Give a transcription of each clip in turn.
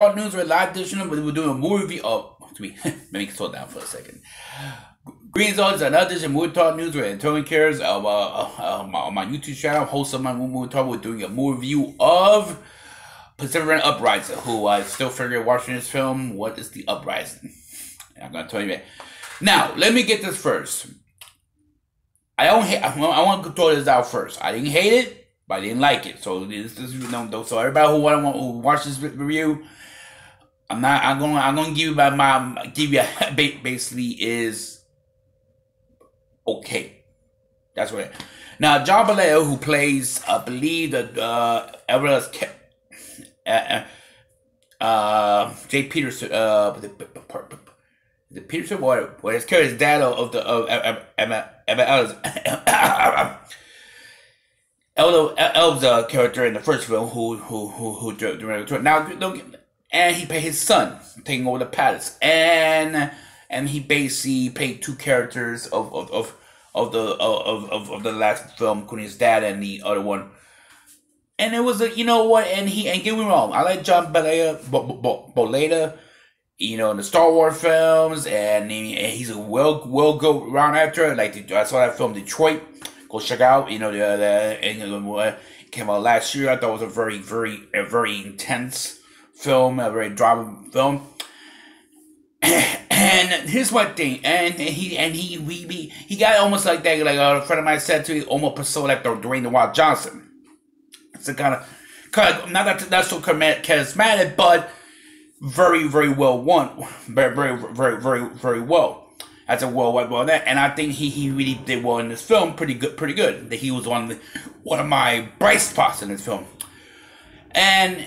News or live edition, but we're doing a movie review of. Let me slow down for a second. Green Zone is another edition of Movie Talk News where Antonio cares of my YouTube channel, host of my movie talk. We're doing a movie review of Pacific Rim Uprising. Who I still figure watching this film, what is the Uprising? I'm gonna tell you that. Now, let me get this first. I want to throw this out first. I didn't hate it, but I didn't like it. So so everybody who watches this review, I'm gonna give you basically is okay. That's what. Now, John Boyega, who plays, I believe that Jay Peterson, the Peterson, what his character is dad of Elves character in the first film who directed. Now, and he played his son taking over the palace, and he basically played two characters of the last film, including his dad and the other one. And it was you know what, and get me wrong, I like John Boyega, in the Star Wars films, and he's a well go around actor. Like I saw that film Detroit. Go check out. It came out last year. I thought it was a very intense film, a very drama film. And here's one thing, and he got almost like that. Like a friend of mine said to me, almost persona like the Dwayne The Rock Johnson. It's a kind of not so charismatic, but very well won, very well. As a worldwide that, and I think he really did well in this film, pretty good. That he was one of my bright spots in this film. And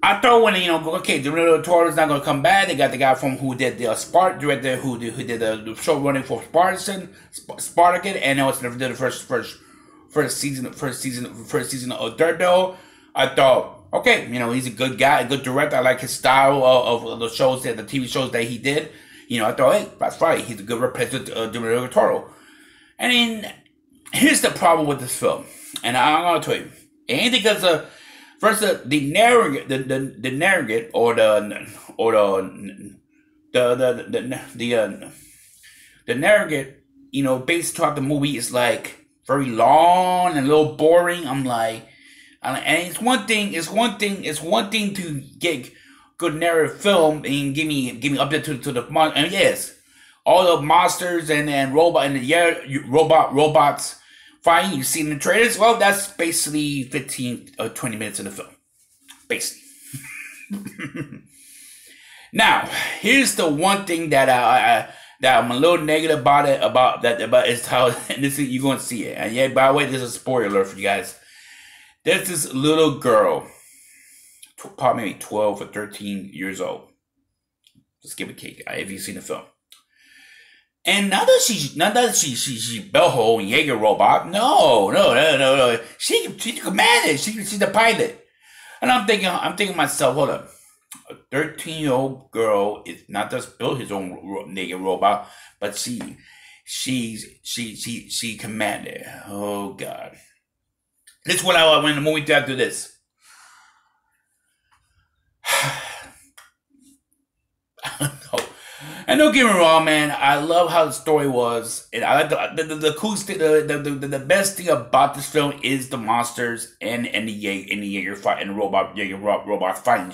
I thought when okay, the Toro is not gonna come back. They got the guy who did the director who did the show running for Spartacus, and it was the first season of Daredevil. I thought, okay, he's a good guy, a good director. I like his style of the shows the TV shows that he did. I thought, hey, that's right. He's a good replacement of Rinko Kikuchi. I mean, here's the problem with this film, and I'm gonna tell you, it ain't because the narrative or the narrative, based throughout the movie is like very long and a little boring. I'm like, and it's one thing to get good narrative film and give me update to the monster. And yes, all the monsters and robots fighting you see in the trailers. Well, that's basically 15 or 20 minutes of the film, basically. Now, here's the one thing that I'm a little negative about is how, and this is, you're gonna see it. And yeah, by the way, this is a spoiler alert for you guys. There's this little girl, probably maybe 12 or 13 years old. Just give a cake if you've seen the film. And not that she Bellhole and Jaeger robot. No. She commanded. She's the pilot. And I'm thinking myself, hold up. A 13-year-old girl is not just built his own Jaeger robot, but she commanded. Oh God. This is what I went in the movie to do this. And don't get me wrong, man. I love how the story was, and I like the cool thing. The best thing about this film is the monsters and the Jaeger fight and the robot fighting.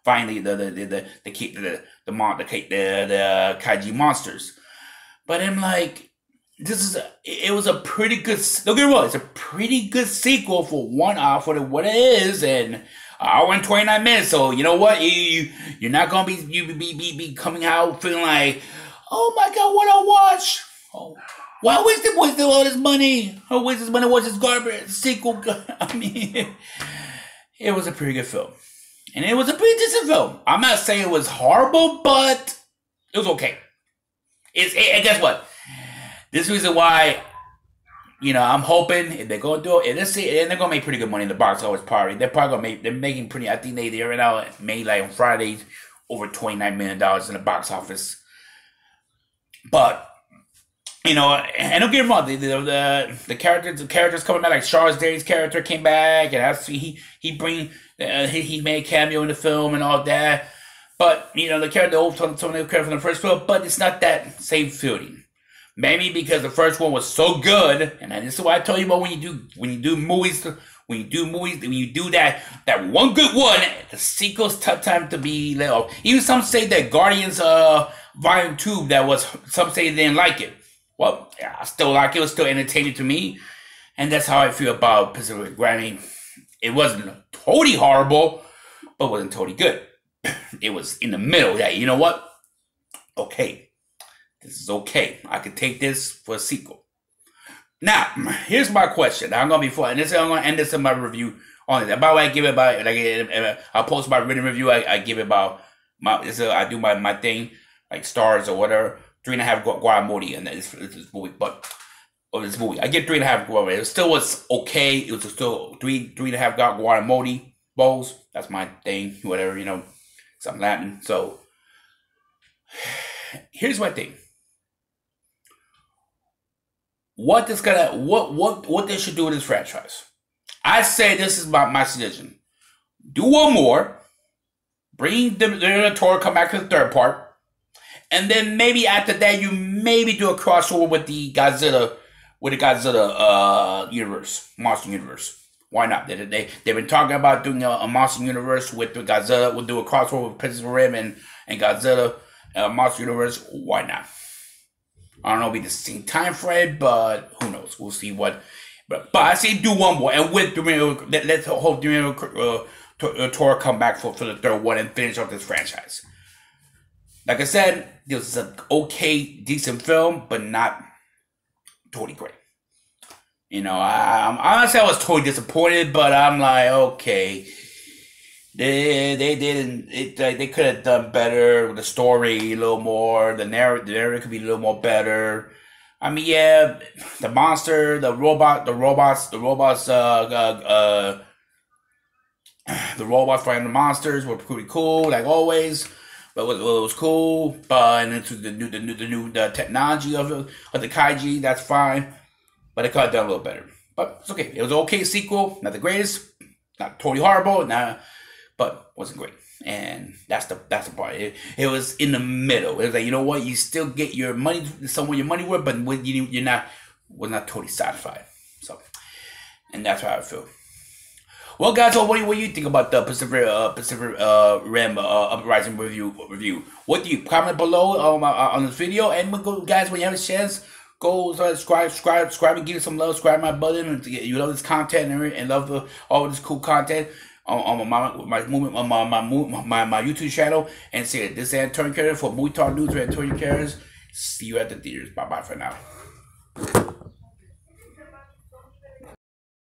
Finally, the kaiju monsters. But I'm like, it was a pretty good. Don't get me wrong. It's a pretty good sequel for what it is, and hour and 29 minutes. So you know what? You're not gonna be coming out feeling like, oh my God, what I watch? Oh, why wasted all this money? Oh, waste this money? Watch this garbage sequel? I mean, it was a pretty good film, and it was a pretty decent film. I'm not saying it was horrible, but it was okay. And guess what? This is the reason why. I'm hoping if they're gonna do it, and they're gonna make pretty good money in the box office party. They're probably gonna they're making pretty. I think they right now made like on Fridays over $29 million in the box office. But You know, and don't get me wrong, the characters coming back, like Charles Day's character came back, and he made a cameo in the film and all that. But you know, the character from the first film, but it's not that same feeling. Maybe because the first one was so good, and this is why I tell you about when you do movies, when you do that one good one, the sequel's tough time to be let off. Even some say that Guardians Volume 2, some say they didn't like it. Well, yeah, I still like it. It was still entertaining to me. And that's how I feel about Pacific. Granted, it wasn't totally horrible, but it wasn't totally good. It was in the middle. Yeah, you know what? Okay. This is okay. I could take this for a sequel. Now, here's my question. I'm going to end this in my review on it. By the way, I give it about, I'll post my written review. I give it about, I do my thing, like stars or whatever. 3.5 Guacamole in this movie, this movie. I get 3.5 Guacamole. It still was okay. It was still 3.5 Guacamole bowls. That's my thing. Whatever, you know. I'm Latin. So here's my thing. What they should do with this franchise? I say this is my suggestion. Do one more. Bring the Toro, come back to the third part. And then maybe after that, you maybe do a crossover with the Geiszler universe, monster universe. Why not? They've been talking about doing a monster universe with the Geiszler. We'll do a crossover with Princess Rim and Geiszler monster universe. Why not? I don't know if it'll be the same time frame, but who knows? We'll see what. But I say do one more, and let's hope Toro come back for the third one and finish off this franchise. Like I said, this is an okay, decent film, but not totally great. You know, honestly, I was totally disappointed, but I'm like, okay, they could have done better with the story a little more. The narrative could be a little more better. I mean, yeah, the robots fighting the monsters were pretty cool, like always. But it was cool. But and into the new technology of the Kaiji, that's fine. But it could have done a little better. But it's okay. It was an okay sequel. Not the greatest. Not totally horrible. But wasn't great. And that's the part. It was in the middle. It was like, you know what? You still get your money, somewhere your money worth, but was not totally satisfied. So, and that's how I feel. Well, guys, what do you think about the Pacific Rim Uprising review? What do you comment below on this video? And guys, when you have a chance, go subscribe, and give it some love. Subscribe my button. And you love this content and love all this cool content on my YouTube channel. And say this is Antonio Carter for Movie Talk News with Antonio Carter. See you at the theaters. Bye bye for now.